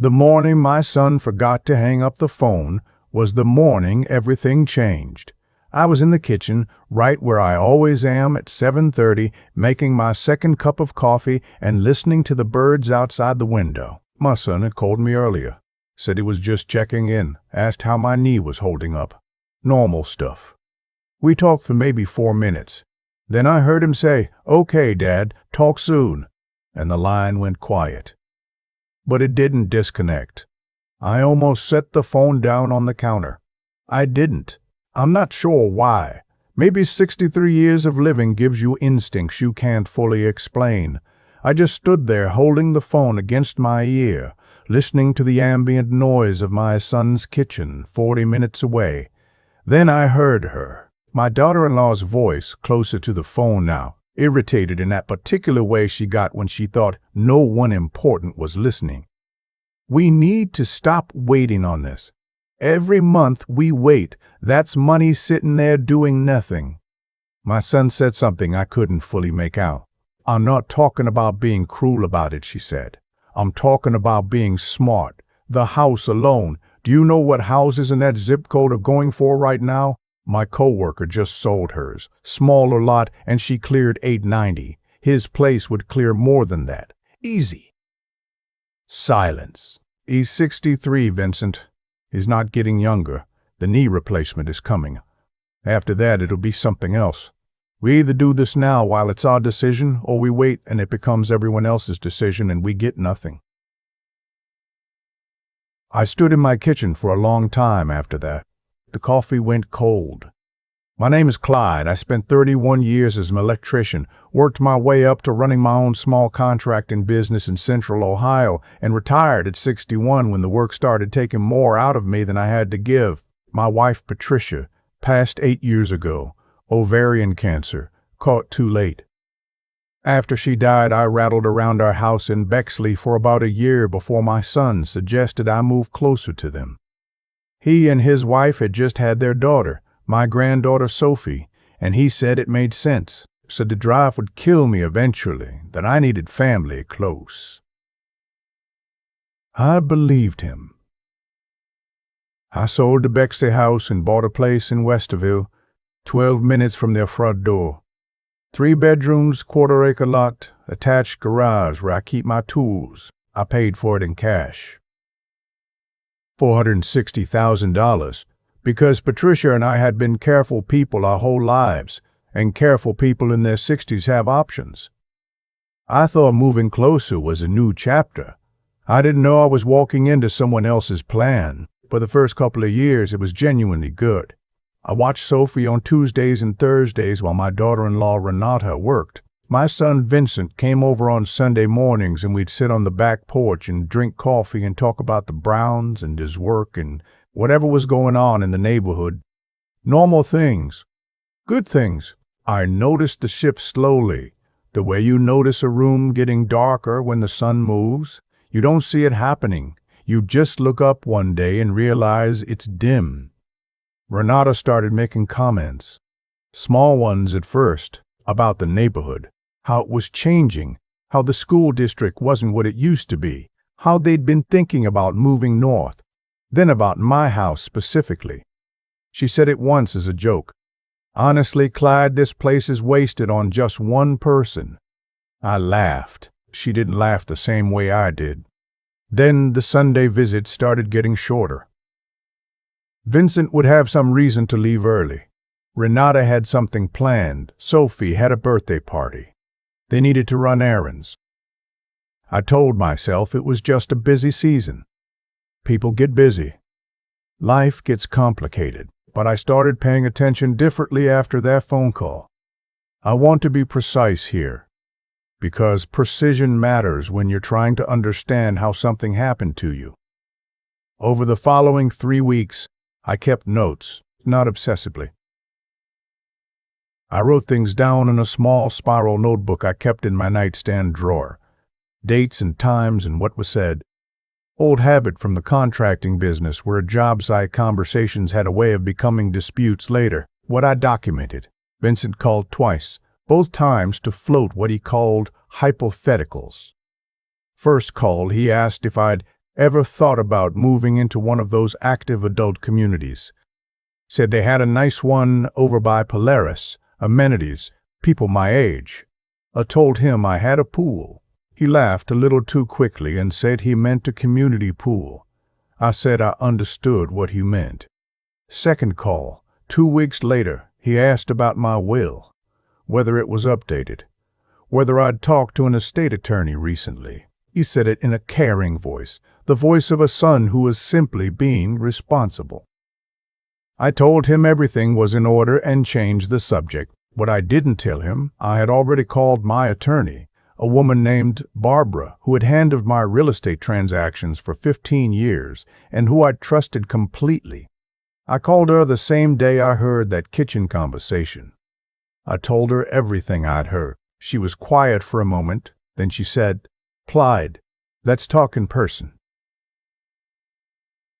The morning my son forgot to hang up the phone was the morning everything changed. I was in the kitchen, right where I always am at 7:30, making my second cup of coffee and listening to the birds outside the window. My son had called me earlier, said he was just checking in, asked how my knee was holding up. Normal stuff. We talked for maybe 4 minutes. Then I heard him say, "Okay, Dad, talk soon," and the line went quiet. But it didn't disconnect. I almost set the phone down on the counter. I didn't. I'm not sure why. Maybe 63 years of living gives you instincts you can't fully explain. I just stood there holding the phone against my ear, listening to the ambient noise of my son's kitchen 40 minutes away. Then I heard her, my daughter-in-law's voice, closer to the phone now, irritated in that particular way she got when she thought no one important was listening. "We need to stop waiting on this. Every month we wait, that's money sitting there doing nothing." My son said something I couldn't fully make out. "I'm not talking about being cruel about it," she said. "I'm talking about being smart. The house alone. Do you know what houses in that zip code are going for right now? My coworker just sold hers. Smaller lot, and she cleared $890. His place would clear more than that. Easy." Silence. "He's 63, Vincent. He's not getting younger. The knee replacement is coming. After that, it'll be something else. We either do this now while it's our decision, or we wait and it becomes everyone else's decision and we get nothing." I stood in my kitchen for a long time after that. The coffee went cold. "My name is Clyde. I spent 31 years as an electrician, worked my way up to running my own small contracting business in Central Ohio, and retired at 61 when the work started taking more out of me than I had to give. My wife, Patricia, passed 8 years ago. Ovarian cancer, caught too late. After she died, I rattled around our house in Bexley for about a year before my son suggested I move closer to them. He and his wife had just had their daughter, my granddaughter Sophie, and he said it made sense. Said the drive would kill me eventually, that I needed family close. I believed him. I sold the Bexley house and bought a place in Westerville, 12 minutes from their front door. 3 bedrooms, quarter-acre lot, attached garage where I keep my tools. I paid for it in cash. $460,000, because Patricia and I had been careful people our whole lives, and careful people in their 60s have options. I thought moving closer was a new chapter. I didn't know I was walking into someone else's plan. For the first couple of years, it was genuinely good. I watched Sophie on Tuesdays and Thursdays while my daughter-in-law Renata worked. My son Vincent came over on Sunday mornings and we'd sit on the back porch and drink coffee and talk about the Browns and his work and whatever was going on in the neighborhood. Normal things. Good things. I noticed the shift slowly. The way you notice a room getting darker when the sun moves. You don't see it happening. You just look up one day and realize it's dim. Renata started making comments. Small ones at first, about the neighborhood. How it was changing. How the school district wasn't what it used to be. How they'd been thinking about moving north. Then about my house specifically. She said it once as a joke. "Honestly, Clyde, this place is wasted on just one person." I laughed. She didn't laugh the same way I did. Then the Sunday visits started getting shorter. Vincent would have some reason to leave early. Renata had something planned. Sophie had a birthday party. They needed to run errands. I told myself it was just a busy season. People get busy. Life gets complicated, but I started paying attention differently after that phone call. I want to be precise here, because precision matters when you're trying to understand how something happened to you. Over the following 3 weeks, I kept notes, not obsessively. I wrote things down in a small spiral notebook I kept in my nightstand drawer. Dates and times and what was said. Old habit from the contracting business where job site conversations had a way of becoming disputes later. What I documented. Vincent called twice, both times to float what he called hypotheticals. First call, he asked if I'd ever thought about moving into one of those active adult communities. Said they had a nice one over by Polaris, amenities, people my age. I told him I had a pool. He laughed a little too quickly and said he meant a community pool. I said I understood what he meant. Second call, 2 weeks later, he asked about my will, whether it was updated, whether I'd talked to an estate attorney recently. He said it in a caring voice, the voice of a son who was simply being responsible. I told him everything was in order and changed the subject. What I didn't tell him, I had already called my attorney, a woman named Barbara, who had handled my real estate transactions for 15 years and who I trusted completely. I called her the same day I heard that kitchen conversation. I told her everything I'd heard. She was quiet for a moment, then she said, "Clyde, let's talk in person."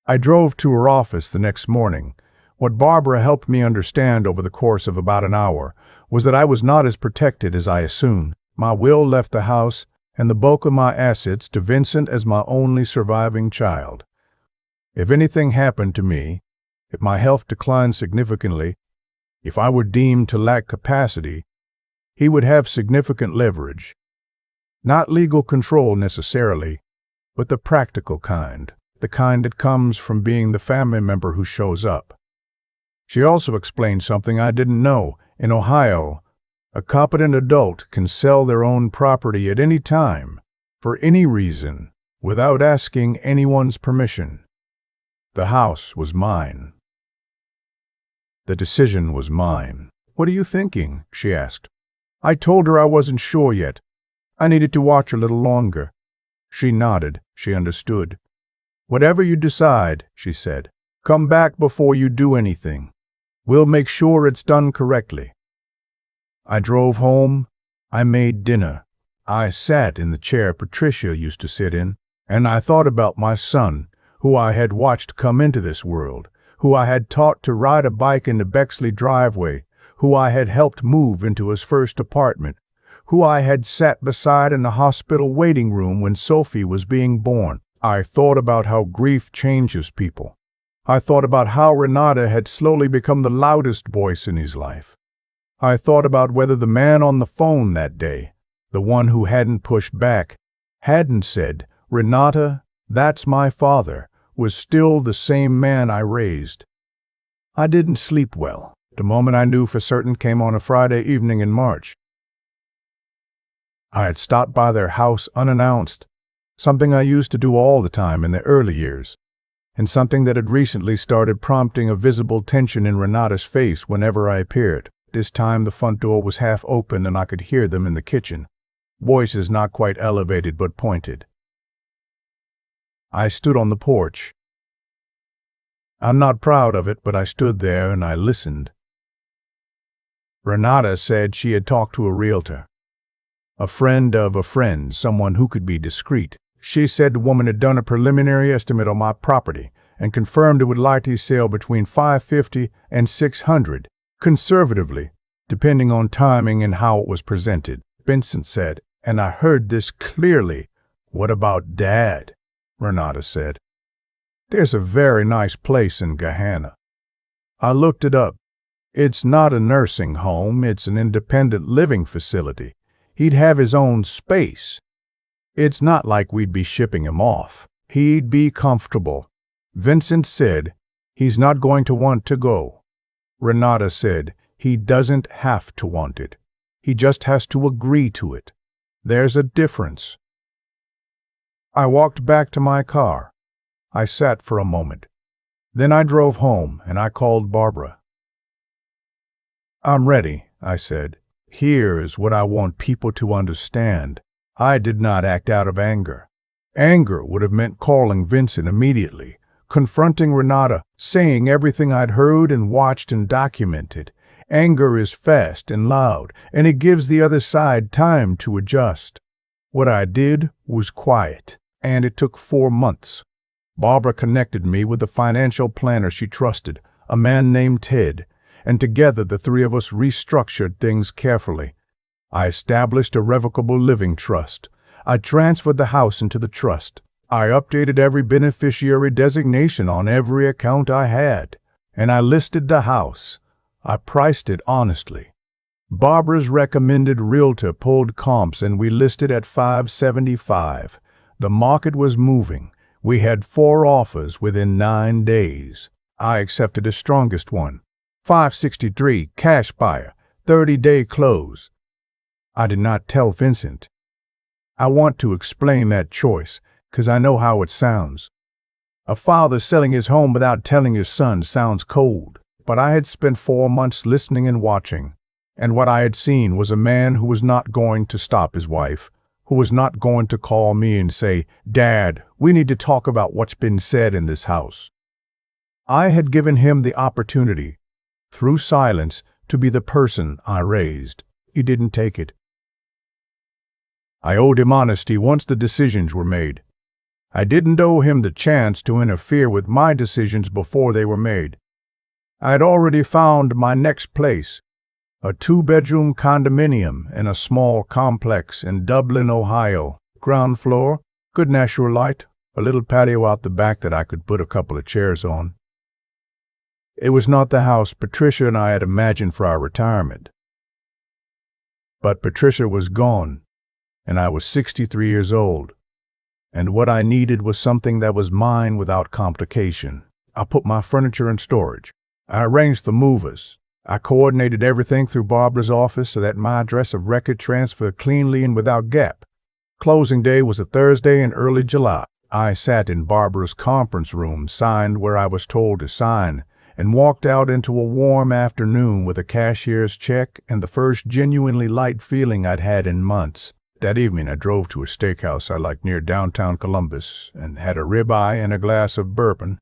I drove to her office the next morning. What Barbara helped me understand over the course of about an hour was that I was not as protected as I assumed. My will left the house and the bulk of my assets to Vincent as my only surviving child. If anything happened to me, if my health declined significantly, if I were deemed to lack capacity, he would have significant leverage. Not legal control necessarily, but the practical kind, the kind that comes from being the family member who shows up. She also explained something I didn't know. In Ohio, a competent adult can sell their own property at any time, for any reason, without asking anyone's permission. The house was mine. The decision was mine. "What are you thinking?" she asked. I told her I wasn't sure yet. I needed to watch a little longer. She nodded. She understood. "Whatever you decide," she said, "come back before you do anything. We'll make sure it's done correctly." I drove home. I made dinner. I sat in the chair Patricia used to sit in, and I thought about my son, who I had watched come into this world, who I had taught to ride a bike in the Bexley driveway, who I had helped move into his first apartment, who I had sat beside in the hospital waiting room when Sophie was being born. I thought about how grief changes people. I thought about how Renata had slowly become the loudest voice in his life. I thought about whether the man on the phone that day, the one who hadn't pushed back, hadn't said, "Renata, that's my father," was still the same man I raised. I didn't sleep well. The moment I knew for certain came on a Friday evening in March. I had stopped by their house unannounced, something I used to do all the time in the early years, and something that had recently started prompting a visible tension in Renata's face whenever I appeared. This time the front door was half open and I could hear them in the kitchen, voices not quite elevated but pointed. I stood on the porch. I'm not proud of it, but I stood there and I listened. Renata said she had talked to a realtor, a friend of a friend, someone who could be discreet. She said the woman had done a preliminary estimate on my property and confirmed it would likely sell between $550 and $600, conservatively, depending on timing and how it was presented. Vincent said, and I heard this clearly. "What about Dad?" Renata said. "There's a very nice place in Gahanna." I looked it up. It's not a nursing home, it's an independent living facility. He'd have his own space. It's not like we'd be shipping him off. He'd be comfortable. Vincent said he's not going to want to go. Renata said he doesn't have to want it. He just has to agree to it. There's a difference. I walked back to my car. I sat for a moment. Then I drove home and I called Barbara. "I'm ready," I said. "Here is what I want people to understand. I did not act out of anger. Anger would have meant calling Vincent immediately, confronting Renata, saying everything I'd heard and watched and documented. Anger is fast and loud, and it gives the other side time to adjust. What I did was quiet, and it took 4 months. Barbara connected me with a financial planner she trusted, a man named Ted, and together the three of us restructured things carefully. I established a revocable living trust. I transferred the house into the trust. I updated every beneficiary designation on every account I had, and I listed the house. I priced it honestly. Barbara's recommended realtor pulled comps and we listed at $575. The market was moving. We had 4 offers within 9 days. I accepted the strongest one. $563, cash buyer, 30-day close. I did not tell Vincent. I want to explain that choice, 'cause I know how it sounds. A father selling his home without telling his son sounds cold, but I had spent 4 months listening and watching, and what I had seen was a man who was not going to stop his wife, who was not going to call me and say, "Dad, we need to talk about what's been said in this house." I had given him the opportunity, through silence, to be the person I raised. He didn't take it. I owed him honesty once the decisions were made. I didn't owe him the chance to interfere with my decisions before they were made. I had already found my next place, a 2-bedroom condominium in a small complex in Dublin, Ohio. Ground floor, good natural light, a little patio out the back that I could put a couple of chairs on. It was not the house Patricia and I had imagined for our retirement. But Patricia was gone, and I was 63 years old, and what I needed was something that was mine without complication. I put my furniture in storage. I arranged the movers. I coordinated everything through Barbara's office so that my address of record transferred cleanly and without gap. Closing day was a Thursday in early July. I sat in Barbara's conference room, signed where I was told to sign, and walked out into a warm afternoon with a cashier's check and the first genuinely light feeling I'd had in months. That evening I drove to a steakhouse I liked near downtown Columbus and had a ribeye and a glass of bourbon.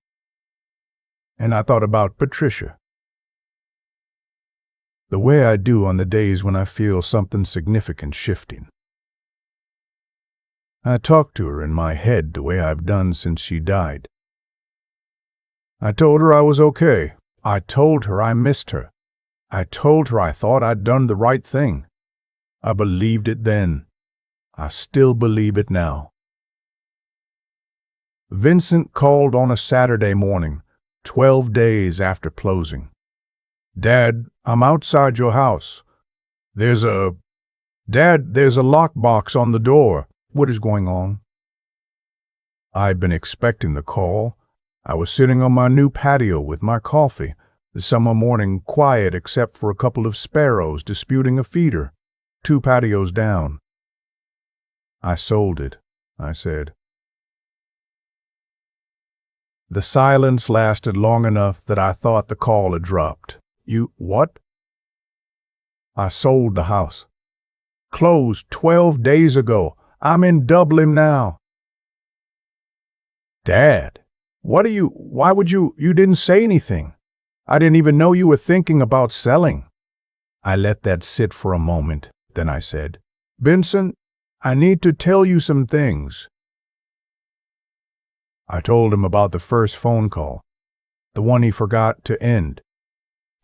And I thought about Patricia. The way I do on the days when I feel something significant shifting. I talked to her in my head the way I've done since she died. I told her I was okay. I told her I missed her. I told her I thought I'd done the right thing. I believed it then. I still believe it now. Vincent called on a Saturday morning, 12 days after closing. "Dad, I'm outside your house. There's a lockbox on the door. What is going on?" I'd been expecting the call. I was sitting on my new patio with my coffee, the summer morning quiet except for a couple of sparrows disputing a feeder, 2 patios down. "I sold it," I said. The silence lasted long enough that I thought the call had dropped. "You what?" "I sold the house. Closed 12 days ago. I'm in Dublin now." "Dad, why would you didn't say anything. I didn't even know you were thinking about selling." I let that sit for a moment, then I said, "Vincent, I need to tell you some things." I told him about the first phone call, the one he forgot to end.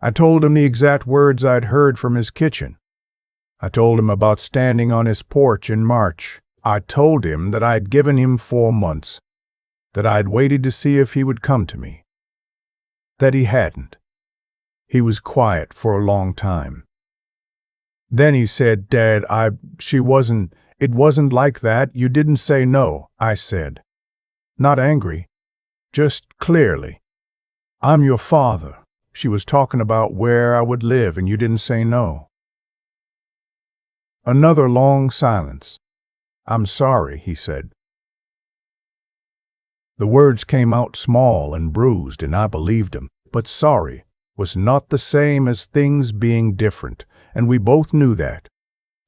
I told him the exact words I'd heard from his kitchen. I told him about standing on his porch in March. I told him that I'd given him 4 months, that I'd waited to see if he would come to me. That he hadn't. He was quiet for a long time. Then he said, "Dad, it wasn't like that. You didn't say no," I said. Not angry, just clearly. "I'm your father." She was talking about where I would live and you didn't say no. Another long silence. "I'm sorry," he said. The words came out small and bruised, and I believed him. But sorry was not the same as things being different, and we both knew that.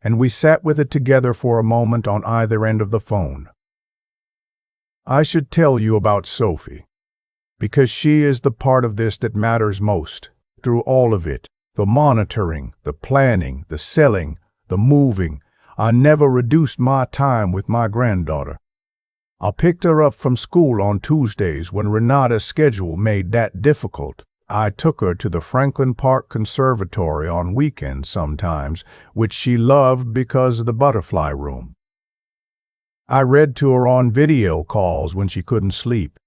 And we sat with it together for a moment on either end of the phone. "I should tell you about Sophie, because she is the part of this that matters most. Through all of it, the monitoring, the planning, the selling, the moving, I never reduced my time with my granddaughter. I picked her up from school on Tuesdays when Renata's schedule made that difficult. I took her to the Franklin Park Conservatory on weekends sometimes, which she loved because of the butterfly room. I read to her on video calls when she couldn't sleep.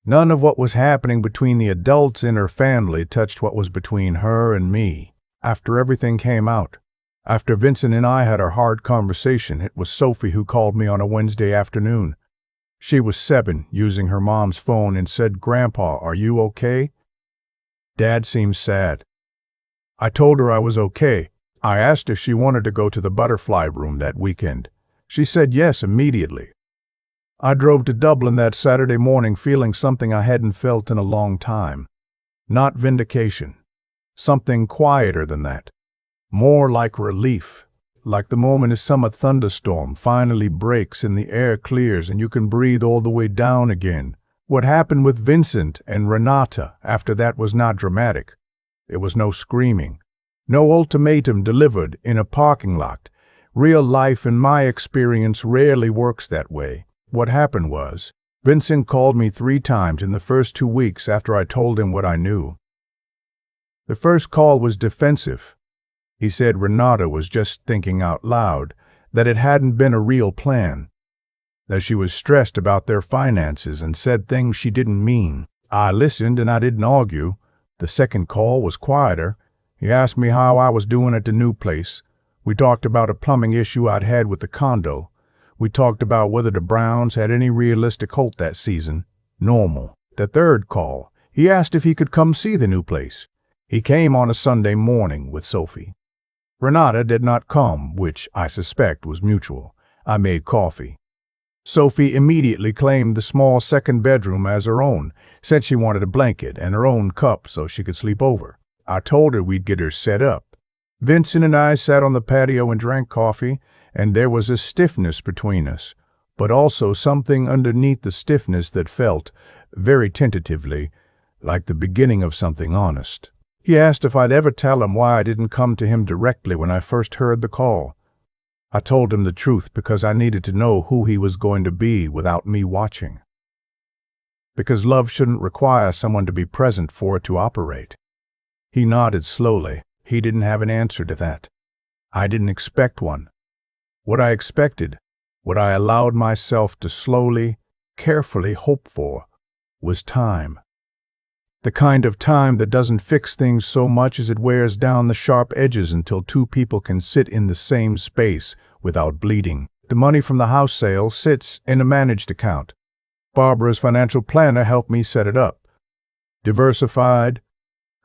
None of what was happening between the adults in her family touched what was between her and me. After everything came out, after Vincent and I had our hard conversation, it was Sophie who called me on a Wednesday afternoon. She was 7, using her mom's phone, and said, "Grandpa, are you okay?" Dad seemed sad. I told her I was okay. I asked if she wanted to go to the butterfly room that weekend. She said yes immediately. I drove to Dublin that Saturday morning feeling something I hadn't felt in a long time. Not vindication. Something quieter than that. More like relief. Like the moment a summer thunderstorm finally breaks and the air clears and you can breathe all the way down again. What happened with Vincent and Renata after that was not dramatic. There was no screaming. No ultimatum delivered in a parking lot. Real life, in my experience, rarely works that way. What happened was, Vincent called me 3 times in the first 2 weeks after I told him what I knew. The first call was defensive. He said Renata was just thinking out loud, that it hadn't been a real plan, that she was stressed about their finances and said things she didn't mean. I listened and I didn't argue. The second call was quieter. He asked me how I was doing at the new place. We talked about a plumbing issue I'd had with the condo. We talked about whether the Browns had any realistic hope that season. Normal. The third call, he asked if he could come see the new place. He came on a Sunday morning with Sophie. Renata did not come, which I suspect was mutual. I made coffee. Sophie immediately claimed the small second bedroom as her own, said she wanted a blanket and her own cup so she could sleep over. I told her we'd get her set up. Vincent and I sat on the patio and drank coffee, and there was a stiffness between us, but also something underneath the stiffness that felt, very tentatively, like the beginning of something honest. He asked if I'd ever tell him why I didn't come to him directly when I first heard the call. I told him the truth because I needed to know who he was going to be without me watching. Because love shouldn't require someone to be present for it to operate. He nodded slowly. He didn't have an answer to that. I didn't expect one. What I expected, what I allowed myself to slowly, carefully hope for, was time. The kind of time that doesn't fix things so much as it wears down the sharp edges until 2 people can sit in the same space without bleeding. The money from the house sale sits in a managed account. Barbara's financial planner helped me set it up. Diversified,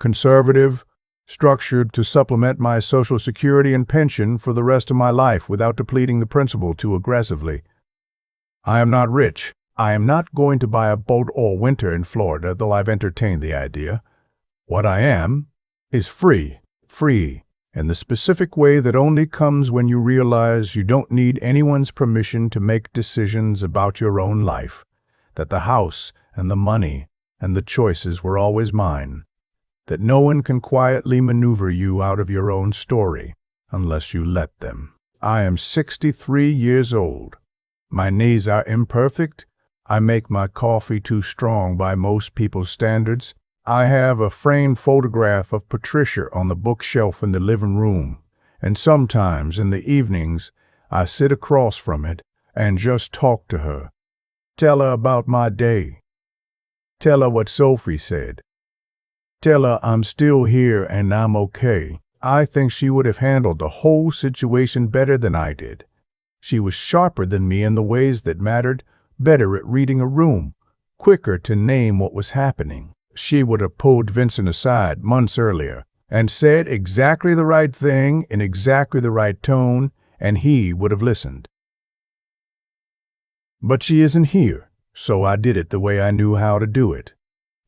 conservative, structured to supplement my Social Security and pension for the rest of my life without depleting the principal too aggressively. I am not rich. I am not going to buy a boat all winter in Florida, though I've entertained the idea. What I am is free in the specific way that only comes when you realize you don't need anyone's permission to make decisions about your own life, that the house and the money and the choices were always mine, that no one can quietly maneuver you out of your own story unless you let them. I am 63 years old. My knees are imperfect. I make my coffee too strong by most people's standards. I have a framed photograph of Patricia on the bookshelf in the living room, and sometimes in the evenings I sit across from it and just talk to her. Tell her about my day. Tell her what Sophie said. Tell her I'm still here and I'm okay. I think she would have handled the whole situation better than I did. She was sharper than me in the ways that mattered, better at reading a room, quicker to name what was happening. She would have pulled Vincent aside months earlier and said exactly the right thing in exactly the right tone, and he would have listened. But she isn't here, so I did it the way I knew how to do it.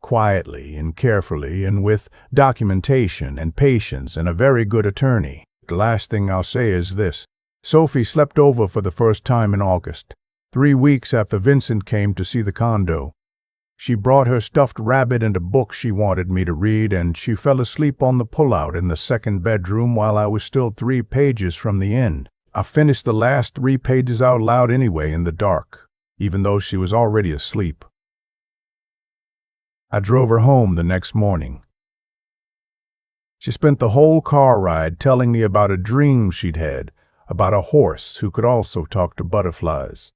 Quietly and carefully and with documentation and patience and a very good attorney. The last thing I'll say is this. Sophie slept over for the first time in August, 3 weeks after Vincent came to see the condo. She brought her stuffed rabbit and a book she wanted me to read, and she fell asleep on the pullout in the second bedroom while I was still 3 pages from the end. I finished the last 3 pages out loud anyway in the dark, even though she was already asleep. I drove her home the next morning. She spent the whole car ride telling me about a dream she'd had, about a horse who could also talk to butterflies.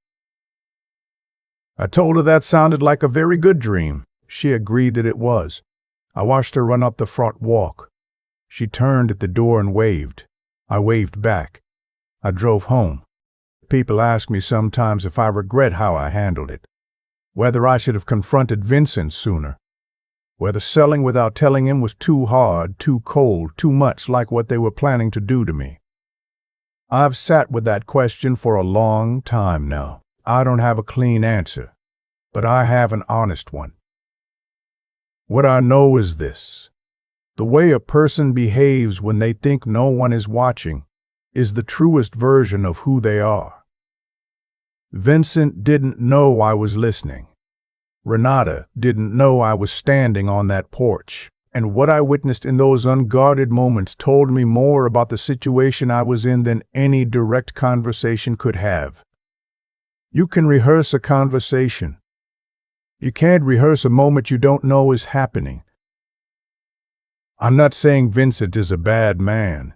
I told her that sounded like a very good dream. She agreed that it was. I watched her run up the front walk. She turned at the door and waved. I waved back. I drove home. People ask me sometimes if I regret how I handled it, whether I should have confronted Vincent sooner, whether selling without telling him was too hard, too cold, too much like what they were planning to do to me. I've sat with that question for a long time now. I don't have a clean answer, but I have an honest one. What I know is this: the way a person behaves when they think no one is watching is the truest version of who they are. Vincent didn't know I was listening. Renata didn't know I was standing on that porch, and what I witnessed in those unguarded moments told me more about the situation I was in than any direct conversation could have. You can rehearse a conversation. You can't rehearse a moment you don't know is happening. I'm not saying Vincent is a bad man.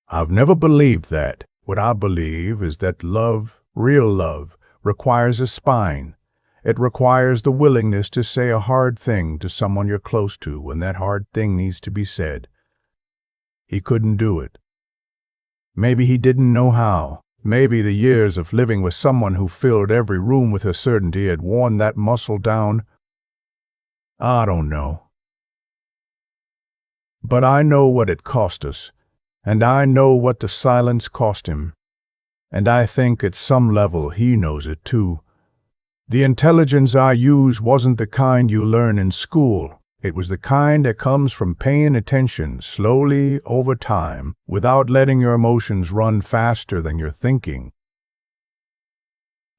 I've never believed that. What I believe is that love, real love, requires a spine. It requires the willingness to say a hard thing to someone you're close to when that hard thing needs to be said. He couldn't do it. Maybe he didn't know how. Maybe the years of living with someone who filled every room with her certainty had worn that muscle down. I don't know. But I know what it cost us, and I know what the silence cost him. And I think at some level he knows it too. The intelligence I use wasn't the kind you learn in school. It was the kind that comes from paying attention slowly over time, without letting your emotions run faster than your thinking.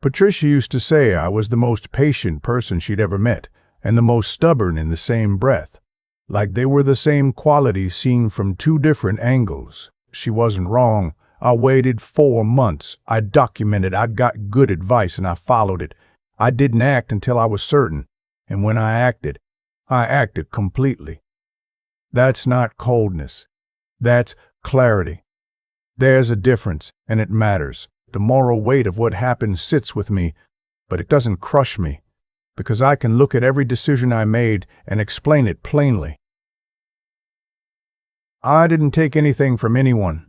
Patricia used to say I was the most patient person she'd ever met, and the most stubborn in the same breath, like they were the same qualities seen from two different angles. She wasn't wrong. I waited 4 months. I documented. I got good advice and I followed it. I didn't act until I was certain, and when I acted completely. That's not coldness. That's clarity. There's a difference, and it matters. The moral weight of what happened sits with me, but it doesn't crush me, because I can look at every decision I made and explain it plainly. I didn't take anything from anyone.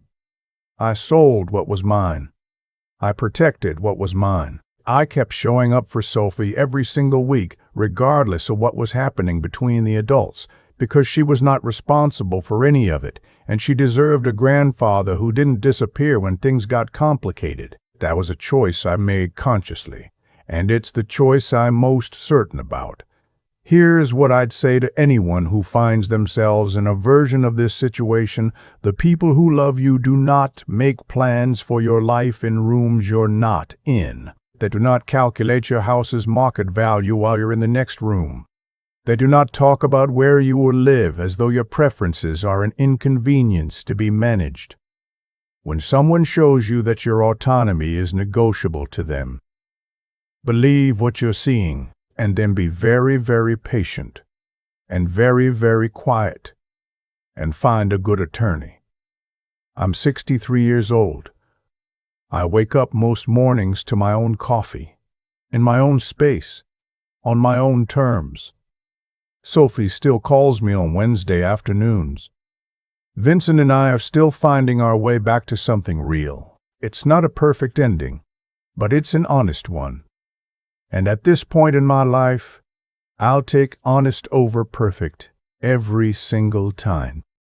I sold what was mine. I protected what was mine. I kept showing up for Sophie every single week, regardless of what was happening between the adults, because she was not responsible for any of it, and she deserved a grandfather who didn't disappear when things got complicated. That was a choice I made consciously, and it's the choice I'm most certain about. Here's what I'd say to anyone who finds themselves in a version of this situation: the people who love you do not make plans for your life in rooms you're not in. They do not calculate your house's market value while you're in the next room. They do not talk about where you will live as though your preferences are an inconvenience to be managed. When someone shows you that your autonomy is negotiable to them, believe what you're seeing, and then be very, very patient, and very, very quiet, and find a good attorney. I'm 63 years old. I wake up most mornings to my own coffee, in my own space, on my own terms. Sophie still calls me on Wednesday afternoons. Vincent and I are still finding our way back to something real. It's not a perfect ending, but it's an honest one. And at this point in my life, I'll take honest over perfect every single time.